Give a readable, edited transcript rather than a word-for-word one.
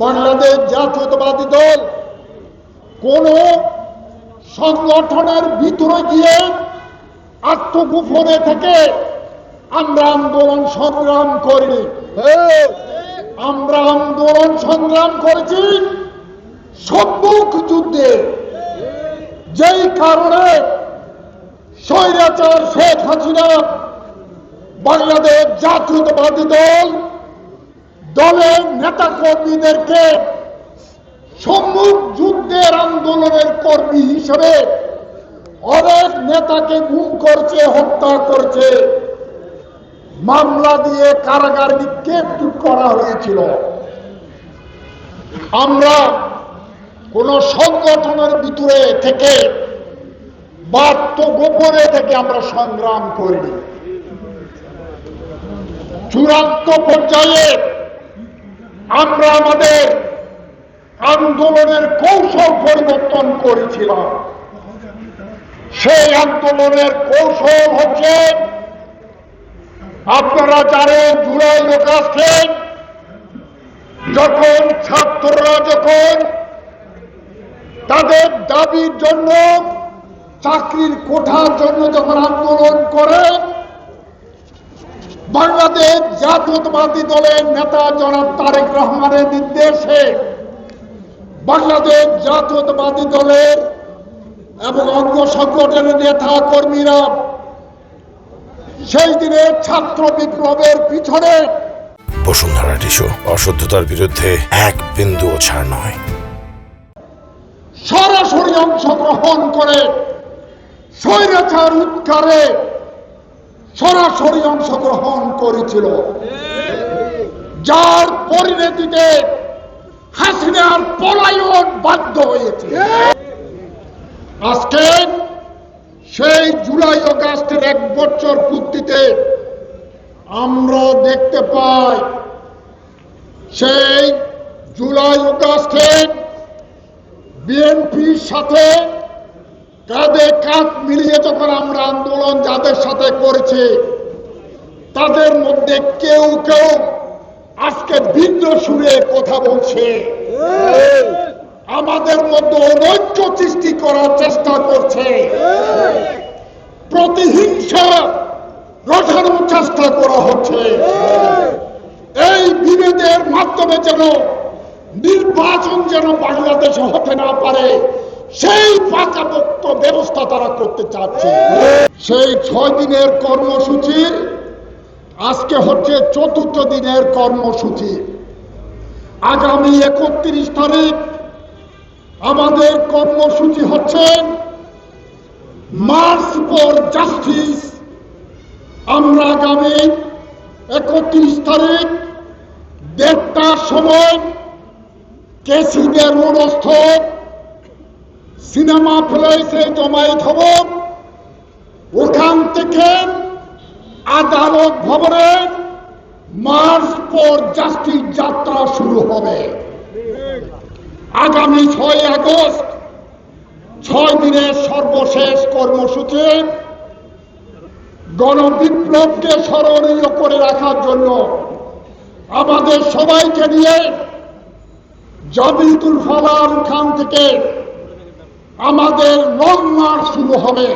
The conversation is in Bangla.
বাংলাদেশ জাতীয়তাবাদী দল কোন সংগঠনের ভিতরে গিয়ে আত্মগোপনে থেকে আমরা আন্দোলন সংগ্রাম করিনি। আমরা আন্দোলন সংগ্রাম করেছি সম্মুখ যুদ্ধে, যেই কারণে স্বৈরাচার শেখ হাসিনা বাংলাদেশ জাতীয়তাবাদী দলের নেতা কর্মীদেরকে সম্মুখ যুদ্ধের আন্দোলনের কর্মী হিসেবে অনেক নেতাকে গুম করছে, হত্যা করছে, মামলা দিয়ে কারাগার নিক্ষেপ করা হয়েছিল। আমরা কোন সংগঠনের ভিতরে থেকে বা আত্মগোপনে থেকে আমরা সংগ্রাম করিনি। চূড়ান্ত পর্যায়ে আমরা আমাদের আন্দোলনের কৌশল পরিবর্তন করেছিলাম। সেই আন্দোলনের কৌশল হচ্ছে, আপনারা জানেন জুলাই আগস্টে যখন ছাত্ররা তাদের দাবির জন্য, চাকরির কোঠার জন্য যখন আন্দোলন করে, বাংলাদেশ জাতীয়তাবাদী দলের নেতা জনাব তারেক রহমানের নির্দেশে বাংলাদেশ জাতীয়তাবাদী দলের এবং অঙ্গ সংগঠনের নেতা কর্মীরা সেই দিনের ছাত্র বিপ্লবের পিছনে বসুন্ধরা টিস্যু অসত্যতার বিরুদ্ধে এক বিন্দুও ছাড় নয়, সরাসরি অংশগ্রহণ করে স্বৈরাচার উৎখারে সরাসরি অংশগ্রহণ করেছিল, যার পরিণতিতে হাসিনার পলায়ন বাধ্য হয়েছে। আজকে সেই জুলাই আগস্টের 1 বছর পূর্তিতে আমরা দেখতে পাই, সেই জুলাই আগস্টে বিএনপির সাথে কাঁধে কাঁধ মিলিয়ে যখন আমরা আন্দোলন যাদের সাথে করেছি, তাদের মধ্যে কেউ কেউ আজকে ভিন্ন সুরে কথা বলছে, আমাদের মধ্যে অনৈক্য সৃষ্টি করার চেষ্টা করছে, প্রতিহিংসা রটানোর চেষ্টা করা হচ্ছে। এই বিভেদের মাধ্যমে যেন নির্বাচন যেন বাংলাদেশে হতে না পারে, সেই পাকাপোক্ত ব্যবস্থা তারা করতে চাচ্ছে। সেই 6 দিনের কর্মসূচি আজকে হচ্ছে 4র্থ দিনের কর্মসূচি। আগামী 31 তারিখ আমাদের কর্মসূচি হচ্ছে মার্চ ফর জাস্টিস। আমরা আগামী 31 তারিখ 1:30টার সময় কেসিদের রোডস্থ সিনেমা প্লেসে জমায়েত হব। ওখান থেকে আদালত ভবনে মার্চ ফর জাস্টিস যাত্রা শুরু হবে। আগামী 6 আগস্ট 6 দিনের সর্বশেষ কর্মসূচি গণবিপ্লবকে স্মরণীয় করে রাখার জন্য আমাদের সবাইকে নিয়ে জাবিতুল ফালার ওখান থেকে আমাদের লং মার্চ শুরু হবে।